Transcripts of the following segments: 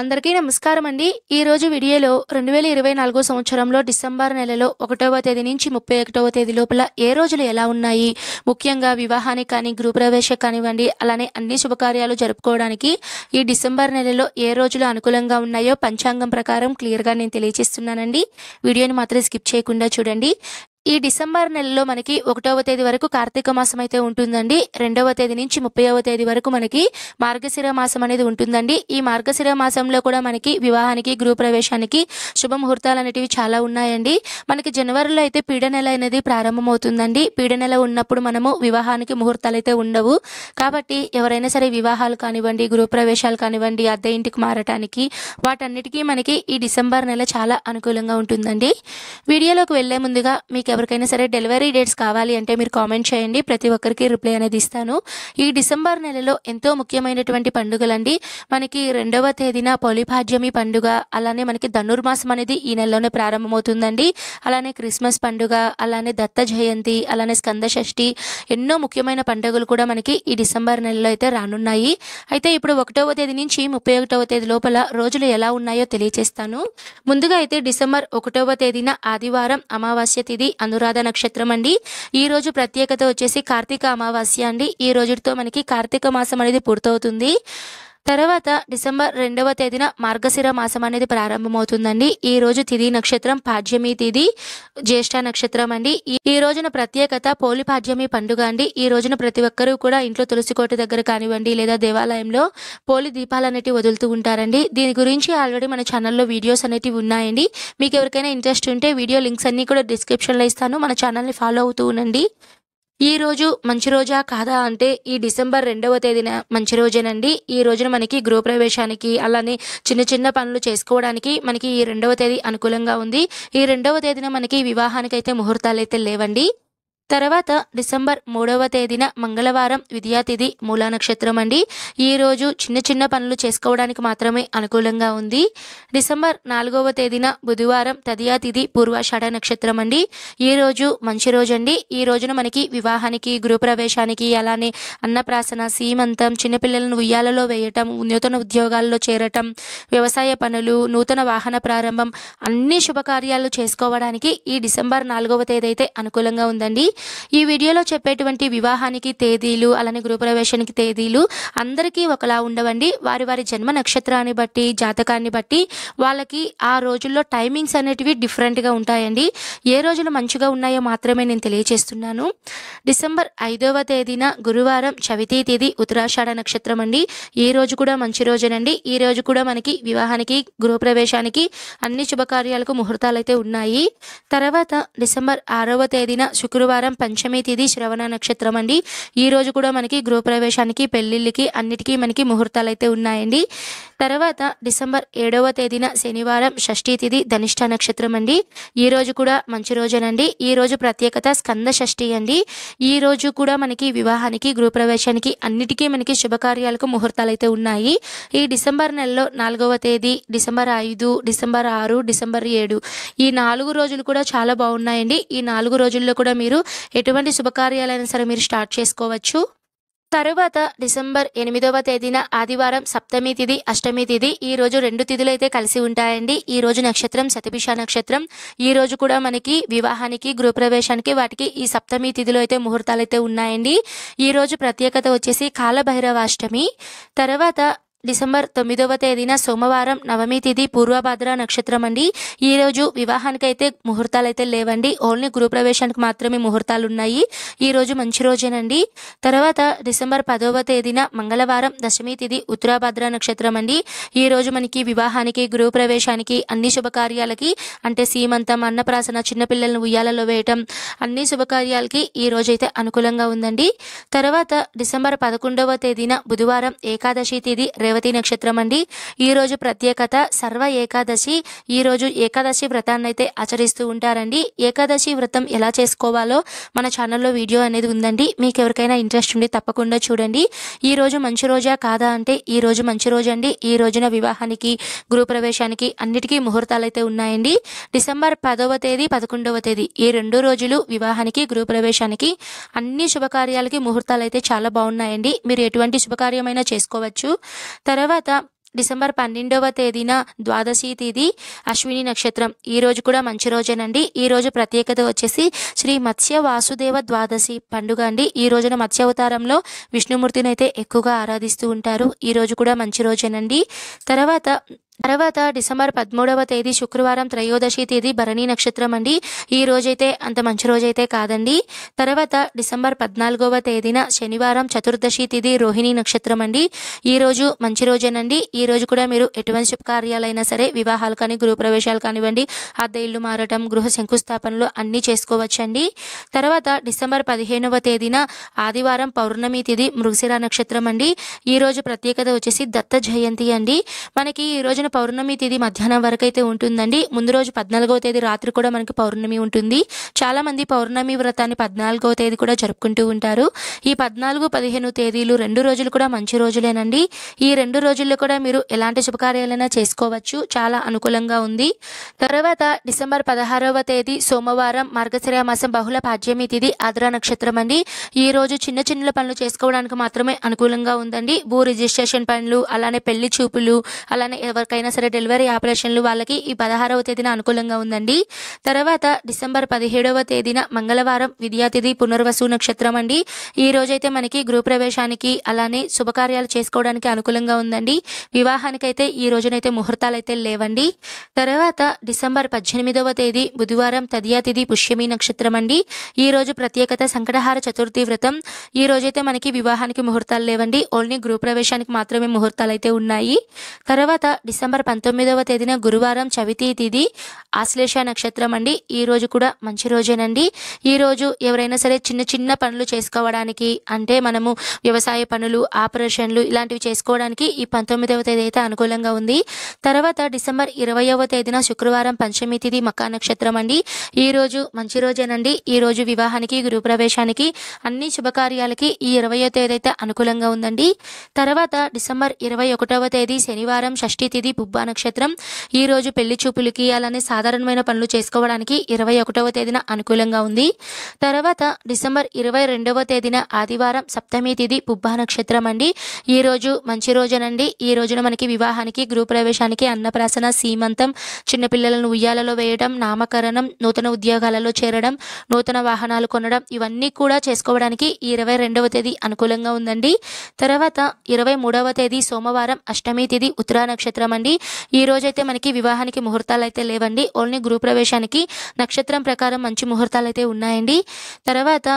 అందరికీ నమస్కారం అండి. ఈరోజు వీడియోలో 2024 సంవత్సరంలో డిసెంబర్ నెలలో 1వ తేదీ నుంచి 31వ తేదీ లోపల ఏ రోజులు ఎలా ఉన్నాయి, ముఖ్యంగా వివాహానికి కానీ, గృహప్రవేశం కానివ్వండి, అలానే అన్ని శుభకార్యాలు జరుపుకోవడానికి ఈ డిసెంబర్ నెలలో ఏ రోజులు అనుకూలంగా ఉన్నాయో పంచాంగం ప్రకారం క్లియర్గా నేను తెలియజేస్తున్నానండి. వీడియోని మాత్రం స్కిప్ చేయకుండా చూడండి. ఈ డిసెంబర్ నెలలో మనకి 1వ తేదీ వరకు కార్తీక మాసం అయితే ఉంటుందండి. 2వ తేదీ నుంచి 30వ తేదీ వరకు మనకి మార్గశిర మాసం అనేది ఉంటుందండి. ఈ మార్గశిర మాసంలో కూడా మనకి వివాహానికి, గృహప్రవేశానికి శుభముహూర్తాలు అనేటివి చాలా ఉన్నాయండి. మనకి జనవరిలో అయితే పీడ నెల అనేది ప్రారంభమవుతుందండి. పీడ నెల ఉన్నప్పుడు మనము వివాహానికి ముహూర్తాలు అయితే ఉండవు. కాబట్టి ఎవరైనా సరే వివాహాలు కానివ్వండి, గృహప్రవేశాలు కానివ్వండి, అద్దె ఇంటికి మారటానికి వాటన్నిటికీ మనకి ఈ డిసెంబర్ నెల చాలా అనుకూలంగా ఉంటుందండి. వీడియోలోకి వెళ్లే ముందుగా మీకు ఎవరికైనా సరే డెలివరీ డేట్స్ కావాలి అంటే మీరు కామెంట్ చేయండి. ప్రతి ఒక్కరికి రిప్లై అనేది ఇస్తాను. ఈ డిసెంబర్ నెలలో ఎంతో ముఖ్యమైనటువంటి పండుగలండి. మనకి 2వ తేదీన పోలిపాడ్యమి పండుగ, అలానే మనకి ధనుర్మాసం అనేది ఈ నెలలోనే ప్రారంభమవుతుందండి. అలానే క్రిస్మస్ పండుగ, అలానే దత్త జయంతి, అలానే స్కంద షష్ఠి, ఎన్నో ముఖ్యమైన పండుగలు కూడా మనకి ఈ డిసెంబర్ నెలలో అయితే రానున్నాయి. అయితే ఇప్పుడు 1వ తేదీ నుంచి 31వ తేదీ లోపల రోజులు ఎలా ఉన్నాయో తెలియజేస్తాను. ముందుగా అయితే డిసెంబర్ 1వ తేదీన ఆదివారం, అమావాస్య తిథి, అనురాధ నక్షత్రం అండి. ఈ రోజు ప్రత్యేకత వచ్చేసి కార్తీక అమావాస్య అండి. ఈ రోజుతో మనకి కార్తీక మాసం అనేది పూర్తవుతుంది. తర్వాత డిసెంబర్ 2వ తేదీన మార్గశిర మాసం అనేది ప్రారంభమవుతుందండి. ఈ రోజు తిథి నక్షత్రం పాడ్యమి తిథి, జ్యేష్ఠ నక్షత్రం అండి. ఈ రోజున ప్రత్యేకత పోలిపాడ్యమి పండుగ అండి. ఈ రోజున ప్రతి ఒక్కరూ కూడా ఇంట్లో తులసి కోట దగ్గర కానివ్వండి, లేదా దేవాలయంలో పోలి దీపాలు అనేటివి వదులుతూ ఉంటారండి. దీని గురించి ఆల్రెడీ మన ఛానల్లో వీడియోస్ అనేటివి ఉన్నాయండి. మీకు ఎవరికైనా ఇంట్రెస్ట్ ఉంటే వీడియో లింక్స్ అన్ని కూడా డిస్క్రిప్షన్లో ఇస్తాను. మన ఛానల్ని ఫాలో అవుతూ ఉండండి. ఈ రోజు మంచి రోజా కాదా అంటే ఈ డిసెంబర్ 2వ తేదీన మంచి రోజేనండి. ఈ రోజున మనకి గృహప్రవేశానికి, అలానే చిన్న చిన్న పనులు చేసుకోవడానికి మనకి ఈ 2వ తేదీ అనుకూలంగా ఉంది. ఈ 2వ తేదీన మనకి వివాహానికి అయితే ముహూర్తాలు అయితే లేవండి. తర్వాత డిసెంబర్ 3వ తేదీన మంగళవారం, విద్యా తిథి, మూలా నక్షత్రం అండి. ఈ రోజు చిన్న చిన్న పనులు చేసుకోవడానికి మాత్రమే అనుకూలంగా ఉంది. డిసెంబర్ 4వ తేదీన బుధవారం, తదియా తిథి, పూర్వాషాఢ నక్షత్రం అండి. ఈ రోజు మంచి రోజు అండి. ఈ రోజున మనకి వివాహానికి, గృహప్రవేశానికి, అలానే అన్నప్రాసన, సీమంతం, చిన్నపిల్లలను ఉయ్యాలలో వేయటం, నూతన ఉద్యోగాల్లో చేరటం, వ్యవసాయ పనులు, నూతన వాహన ప్రారంభం, అన్ని శుభకార్యాలు చేసుకోవడానికి ఈ డిసెంబర్ 4వ తేదీ అయితే అనుకూలంగా ఉందండి. ఈ వీడియోలో చెప్పేటువంటి వివాహానికి తేదీలు, అలానే గృహప్రవేశానికి తేదీలు అందరికీ ఒకలా ఉండవండి. వారి వారి జన్మ నక్షత్రాన్ని బట్టి, జాతకాన్ని బట్టి వాళ్ళకి ఆ రోజుల్లో టైమింగ్స్ అనేటివి డిఫరెంట్గా ఉంటాయండి. ఏ రోజులు మంచిగా ఉన్నాయో మాత్రమే నేను తెలియజేస్తున్నాను. డిసెంబర్ 5వ తేదీన గురువారం, చవితి తిథి, ఉత్తరాషాఢ నక్షత్రం అండి. ఈ రోజు కూడా మంచి రోజేనండి. ఈ రోజు కూడా మనకి వివాహానికి, గృహప్రవేశానికి, అన్ని శుభకార్యాలకు ముహూర్తాలు అయితే ఉన్నాయి. తర్వాత డిసెంబర్ 6వ తేదీన శుక్రవారం, పంచమి తిథి, శ్రవణ నక్షత్రం అండి. ఈ రోజు కూడా మనకి గృహప్రవేశానికి, పెళ్లిళ్ళకి అన్నిటికీ మనకి ముహూర్తాలు అయితే ఉన్నాయండి. తర్వాత డిసెంబర్ 7వ తేదీన శనివారం, షష్ఠి తిథి, ధనిష్ఠ నక్షత్రం అండి. ఈ రోజు కూడా మంచి రోజేనండి. ఈ రోజు ప్రత్యేకత స్కంద షష్ఠి అండి. ఈ రోజు కూడా మనకి వివాహానికి, గృహప్రవేశానికి అన్నిటికీ మనకి శుభకార్యాలకు ముహూర్తాలు అయితే ఉన్నాయి. ఈ డిసెంబర్ నెలలో 4వ తేదీ, డిసెంబర్ 5, డిసెంబర్ 6, డిసెంబర్ 7 ఈ 4 రోజులు కూడా చాలా బాగున్నాయండి. ఈ 4 రోజుల్లో కూడా మీరు ఎటువంటి శుభకార్యాలైనా సరే మీరు స్టార్ట్ చేసుకోవచ్చు. తరువాత డిసెంబర్ 8వ తేదీన ఆదివారం, సప్తమి తిథి, అష్టమి తిథి. ఈ రోజు 2 తిథులు అయితే కలిసి ఉంటాయండి. ఈ రోజు నక్షత్రం శతభిష నక్షత్రం. ఈ రోజు కూడా మనకి వివాహానికి, గృహప్రవేశానికి వాటికి ఈ సప్తమి తిథిలో అయితే ముహూర్తాలు అయితే ఉన్నాయండి. ఈ రోజు ప్రత్యేకత వచ్చేసి కాలభైరవాష్టమి. తర్వాత డిసెంబర్ 9వ తేదీన సోమవారం, నవమి తిథి, పూర్వభాద్ర నక్షత్రం అండి. ఈ రోజు వివాహానికైతే ముహూర్తాలు అయితే లేవండి. ఓన్లీ గృహప్రవేశానికి మాత్రమే ముహూర్తాలు ఉన్నాయి. ఈ రోజు మంచి రోజేనండి. తర్వాత డిసెంబర్ 10వ తేదీన మంగళవారం, దశమి తిథి, ఉత్తరాభాద్ర నక్షత్రం అండి. ఈ రోజు మనకి వివాహానికి, గృహప్రవేశానికి, అన్ని శుభకార్యాలకి అంటే సీమంతం, అన్నప్రాసన, చిన్నపిల్లలను ఉయ్యాలలో వేయటం, అన్ని శుభకార్యాలకి ఈ రోజు అయితే అనుకూలంగా ఉందండి. తర్వాత డిసెంబర్ 11వ తేదీన బుధవారం, ఏకాదశి తిథి, రేవతి నక్షత్రం అండి. ఈ రోజు ప్రత్యేకత సర్వ ఏకాదశి. ఈ రోజు ఏకాదశి వ్రతాన్ని అయితే ఆచరిస్తూ ఉంటారండి. ఏకాదశి వ్రతం ఎలా చేసుకోవాలో మన ఛానల్లో వీడియో అనేది ఉందండి. మీకు ఎవరికైనా ఇంట్రెస్ట్ ఉండి తప్పకుండా చూడండి. ఈ రోజు మంచి రోజా కాదా అంటే ఈ రోజు మంచి రోజు అండి. ఈ రోజున వివాహానికి, గృహప్రవేశానికి అన్నిటికీ ముహూర్తాలు అయితే ఉన్నాయండి. డిసెంబర్ 10వ తేదీ, 11వ తేదీ ఈ 2 రోజులు వివాహానికి, గృహప్రవేశానికి, అన్ని శుభకార్యాలకి ముహూర్తాలు అయితే చాలా బాగున్నాయండి. మీరు ఎటువంటి శుభకార్యమైనా చేసుకోవచ్చు. తర్వాత డిసెంబర్ 12వ తేదీన ద్వాదశి తేదీ అశ్విని నక్షత్రం. ఈ రోజు కూడా మంచి రోజేనండి. ఈ రోజు ప్రత్యేకత వచ్చేసి శ్రీ మత్స్య వాసుదేవ ద్వాదశి పండుగ అండి. ఈ రోజున మత్స్య అవతారంలో విష్ణుమూర్తిని అయితే ఎక్కువగా ఆరాధిస్తూ ఉంటారు. ఈ రోజు కూడా మంచి రోజేనండి. తర్వాత డిసెంబర్ 13వ తేదీ శుక్రవారం త్రయోదశి తేదీ భరణి నక్షత్రం అండి. ఈ రోజైతే అంత మంచి రోజైతే కాదండి. తర్వాత డిసెంబర్ 14వ తేదీన శనివారం చతుర్దశి తేదీ రోహిణి నక్షత్రం అండి. ఈ రోజు మంచి రోజేనండి. ఈ రోజు కూడా మీరు ఎటువంటి శుభకార్యాలైనా సరే, వివాహాలు కానీ, గృహప్రవేశాలు కానివ్వండి, అద్దె ఇల్లు మారటం, గృహ శంకుస్థాపనలు అన్నీ చేసుకోవచ్చండి. తర్వాత డిసెంబర్ 15వ తేదీన ఆదివారం పౌర్ణమి తేదీ మృగశిర నక్షత్రం అండి. ఈ రోజు ప్రత్యేకత వచ్చేసి దత్త జయంతి అండి. మనకి ఈ రోజున పౌర్ణమి తేదీ మధ్యాహ్నం వరకు అయితే ఉంటుందండి. ముందు రోజు 14వ తేదీ రాత్రి కూడా మనకి పౌర్ణమి ఉంటుంది. చాలా మంది పౌర్ణమి వ్రతాన్ని 14వ తేదీ కూడా జరుపుకుంటూ ఉంటారు. ఈ 14, 15 తేదీలు 2 రోజులు కూడా మంచి రోజులేనండి. ఈ 2 రోజుల్లో కూడా మీరు ఎలాంటి శుభకార్యాలైనా చేసుకోవచ్చు. చాలా అనుకూలంగా ఉంది. తర్వాత డిసెంబర్ 16వ తేదీ సోమవారం మార్గశిర మాసం బహుళ పాడ్యమి తేదీ ఆద్ర నక్షత్రం అండి. ఈ రోజు చిన్న చిన్న పనులు చేసుకోవడానికి మాత్రమే అనుకూలంగా ఉందండి. భూ రిజిస్ట్రేషన్ పనులు, అలానే పెళ్లి చూపులు, అలానే ఎవరికైనా సరే డెలివరీ ఆపరేషన్లు వాళ్ళకి ఈ 16వ తేదీన అనుకూలంగా ఉందండి. తర్వాత డిసెంబర్ 17వ తేదీన మంగళవారం విద్యా తిథి పునర్వసు నక్షత్రం అండి. ఈ రోజైతే మనకి గృహప్రవేశానికి, అలానే శుభకార్యాలు చేసుకోవడానికి అనుకూలంగా ఉందండి. వివాహానికైతే ఈ రోజునైతే ముహూర్తాలు అయితే లేవండి. తర్వాత డిసెంబర్ 18వ తేదీ బుధవారం తదియా తిథి పుష్యమి నక్షత్రం అండి. ఈ రోజు ప్రత్యేకత సంకటహార చతుర్థి వ్రతం. ఈ రోజైతే మనకి వివాహానికి ముహూర్తాలు లేవండి. ఓన్లీ గృహప్రవేశానికి మాత్రమే ముహూర్తాలు అయితే ఉన్నాయి. తర్వాత డిసెంబర్ 19వ తేదీన గురువారం చవితి తిథి ఆశ్లేష నక్షత్రం అండి. ఈ రోజు కూడా మంచి రోజేనండి. ఈ రోజు ఎవరైనా సరే చిన్న చిన్న పనులు చేసుకోవడానికి, అంటే మనము వ్యవసాయ పనులు, ఆపరేషన్లు ఇలాంటివి చేసుకోవడానికి ఈ 19వ తేదీ అయితే అనుకూలంగా ఉంది. తర్వాత డిసెంబర్ 20వ తేదీన శుక్రవారం పంచమి తిథి మకా నక్షత్రం అండి. ఈ రోజు మంచి రోజేనండి. ఈ రోజు వివాహానికి, గృహప్రవేశానికి, అన్ని శుభకార్యాలకి ఈ 20వ తేదీ అయితే అనుకూలంగా ఉందండి. తర్వాత డిసెంబర్ 21వ తేదీ శనివారం షష్ఠి తిథి పుబ్బ నక్షత్రం. ఈ రోజు పెళ్లి చూపులకి, అలానే సాధారణమైన పనులు చేసుకోవడానికి 21వ తేదీన అనుకూలంగా ఉంది. తర్వాత డిసెంబర్ 22వ తేదీన ఆదివారం సప్తమి తిథి పుబ్బ నక్షత్రం అండి. ఈ రోజు మంచి రోజేనండి. ఈ రోజున మనకి వివాహానికి, గృహప్రవేశానికి, అన్నప్రాసన, సీమంతం, చిన్నపిల్లలను ఉయ్యాలలో వేయడం, నామకరణం, నూతన ఉద్యోగాలలో చేరడం, నూతన వాహనాలు కొనడం, ఇవన్నీ కూడా చేసుకోవడానికి ఈ 22వ తేదీ అనుకూలంగా ఉందండి. తర్వాత 23వ తేదీ సోమవారం అష్టమి తిథి ఉత్తరా నక్షత్రం అండి. ఈ రోజైతే మనకి వివాహానికి ముహూర్తాలు అయితే లేవండి. ఓన్లీ గృహప్రవేశానికి నక్షత్రం ప్రకారం మంచి ముహూర్తాలు అయితే ఉన్నాయండి. తర్వాత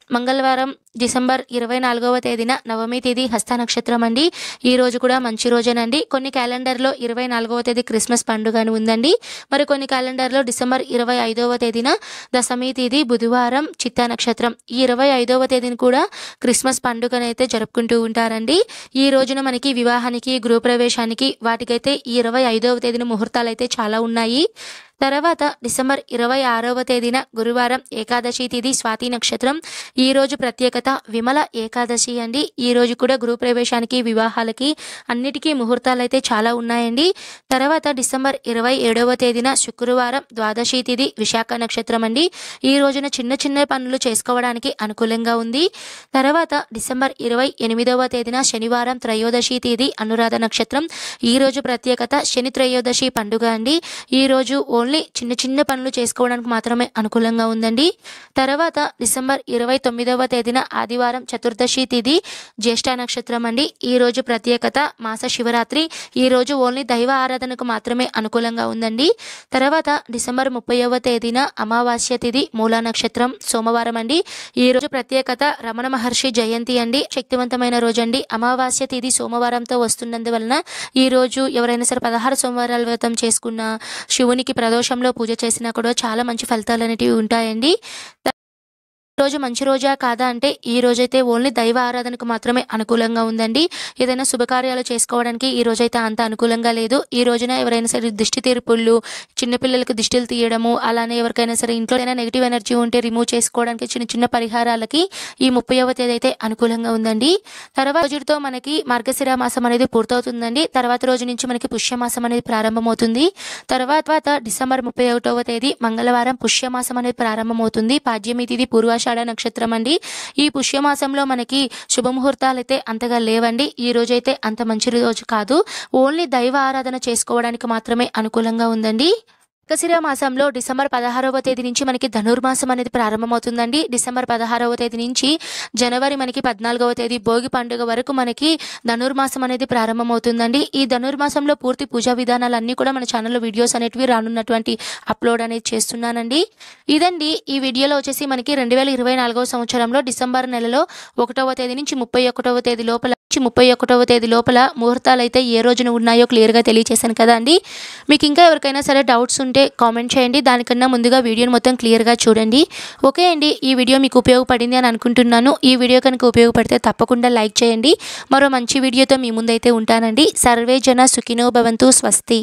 మంగళవారం డిసెంబర్ 24వ తేదీన నవమి తేదీ హస్త నక్షత్రం అండి. ఈ రోజు కూడా మంచి రోజేనండి. కొన్ని క్యాలెండర్లో 24వ తేదీ క్రిస్మస్ పండుగ అని ఉందండి. మరి కొన్ని క్యాలెండర్లో డిసెంబర్ 25వ తేదీన దశమి తేదీ బుధవారం చిత్తా నక్షత్రం. ఈ 25వ తేదీని కూడా క్రిస్మస్ పండుగనైతే జరుపుకుంటూ ఉంటారండి. ఈ రోజున మనకి వివాహానికి, గృహప్రవేశానికి వాటికైతే ఈ 25వ తేదీన ముహూర్తాలు అయితే చాలా ఉన్నాయి. తర్వాత డిసెంబర్ 26వ తేదీన గురువారం ఏకాదశి తిథి స్వాతి నక్షత్రం. ఈ రోజు ప్రత్యేకత విమల ఏకాదశి అండి. ఈ రోజు కూడా గృహప్రవేశానికి, వివాహాలకి అన్నిటికీ ముహూర్తాలు అయితే చాలా ఉన్నాయండి. తర్వాత డిసెంబర్ 27వ తేదీన శుక్రవారం ద్వాదశి తిథి విశాఖ నక్షత్రం అండి. ఈ రోజున చిన్న చిన్న పనులు చేసుకోవడానికి అనుకూలంగా ఉంది. తర్వాత డిసెంబర్ 28వ తేదీన శనివారం త్రయోదశి తిథి అనురాధ నక్షత్రం. ఈ రోజు ప్రత్యేకత శని త్రయోదశి పండుగ అండి. ఈ రోజు ఓన్లీ చిన్న చిన్న పనులు చేసుకోవడానికి మాత్రమే అనుకూలంగా ఉందండి. తర్వాత డిసెంబర్ 29వ తేదీన ఆదివారం చతుర్దశి తిథి జ్యేష్ఠ నక్షత్రం అండి. ఈ రోజు ప్రత్యేకత మాస శివరాత్రి. ఈ రోజు ఓన్లీ దైవ ఆరాధనకు మాత్రమే అనుకూలంగా ఉందండి. తర్వాత డిసెంబర్ 30వ తేదీన అమావాస్య తిథి మూలా నక్షత్రం సోమవారం అండి. ఈ రోజు ప్రత్యేకత రమణ మహర్షి జయంతి అండి. శక్తివంతమైన రోజు అండి. అమావాస్య తిథి సోమవారంతో వస్తున్నందువలన ఈ రోజు ఎవరైనా సరే 16 సోమవారాల వ్రతం చేసుకున్న, శివునికి ప్రదోషంలో పూజ చేసినా కూడా చాలా మంచి ఫలితాలు అనేటివి ఉంటాయండి. రోజు మంచి రోజా కాదా అంటే ఈ రోజైతే ఓన్లీ దైవ ఆరాధనకు మాత్రమే అనుకూలంగా ఉందండి. ఏదైనా శుభకార్యాలు చేసుకోవడానికి ఈ రోజైతే అంత అనుకూలంగా లేదు. ఈ రోజున ఎవరైనా సరే దిష్టి తీర్పుళ్ళు, చిన్నపిల్లలకు దిష్టిలు తీయడము, అలానే ఎవరికైనా సరే ఇంట్లో ఏదైనా నెగిటివ్ ఎనర్జీ ఉంటే రిమూవ్ చేసుకోవడానికి చిన్న చిన్న పరిహారాలకి ఈ 30వ తేదీ అయితే అనుకూలంగా ఉందండి. తర్వాత రోజుతో మనకి మార్గశిర మాసం అనేది పూర్తవుతుందండి. తర్వాత రోజు నుంచి మనకి పుష్యమాసం అనేది ప్రారంభమవుతుంది. తర్వాత డిసెంబర్ 31వ తేదీ మంగళవారం పుష్యమాసం అనేది ప్రారంభమవుతుంది. పాడ్యమి తిథి పూర్వాషాఢ ఉత్తరాషాఢ నక్షత్రం అండి. ఈ పుష్యమాసంలో మనకి శుభముహూర్తాలైతే అంతగా లేవండి. ఈ రోజైతే అంత మంచి రోజు కాదు. ఓన్లీ దైవ ఆరాధన చేసుకోవడానికి మాత్రమే అనుకూలంగా ఉందండి. మార్గశిర మాసంలో డిసెంబర్ 16వ తేదీ నుంచి మనకి ధనుర్మాసం అనేది ప్రారంభమవుతుందండి. డిసెంబర్ 16వ తేదీ నుంచి జనవరి మనకి 14వ తేదీ భోగి పండుగ వరకు మనకి ధనుర్మాసం అనేది ప్రారంభమవుతుందండి. ఈ ధనుర్మాసంలో పూర్తి పూజా విధానాలన్నీ కూడా మన ఛానల్లో వీడియోస్ అనేటివి రానున్నటువంటి అప్లోడ్ అనేది చేస్తున్నానండి. ఇదండి ఈ వీడియోలో వచ్చేసి మనకి 2024వ సంవత్సరంలో డిసెంబర్ నెలలో 1వ తేదీ నుంచి 31వ తేదీ లోపల ముహూర్తాలు అయితే ఏ రోజున ఉన్నాయో క్లియర్గా తెలియచేశాను కదా అండి. మీకు ఇంకా ఎవరికైనా సరే డౌట్స్ ఉంటే కామెంట్ చేయండి. దానికన్నా ముందుగా వీడియోని మొత్తం క్లియర్గా చూడండి. ఓకే అండి, ఈ వీడియో మీకు ఉపయోగపడింది అని అనుకుంటున్నాను. ఈ వీడియో కనుక ఉపయోగపడితే తప్పకుండా లైక్ చేయండి. మరో మంచి వీడియోతో మీ ముందైతే ఉంటానండి. సర్వే జన సుఖినో భవంతు. స్వస్తి.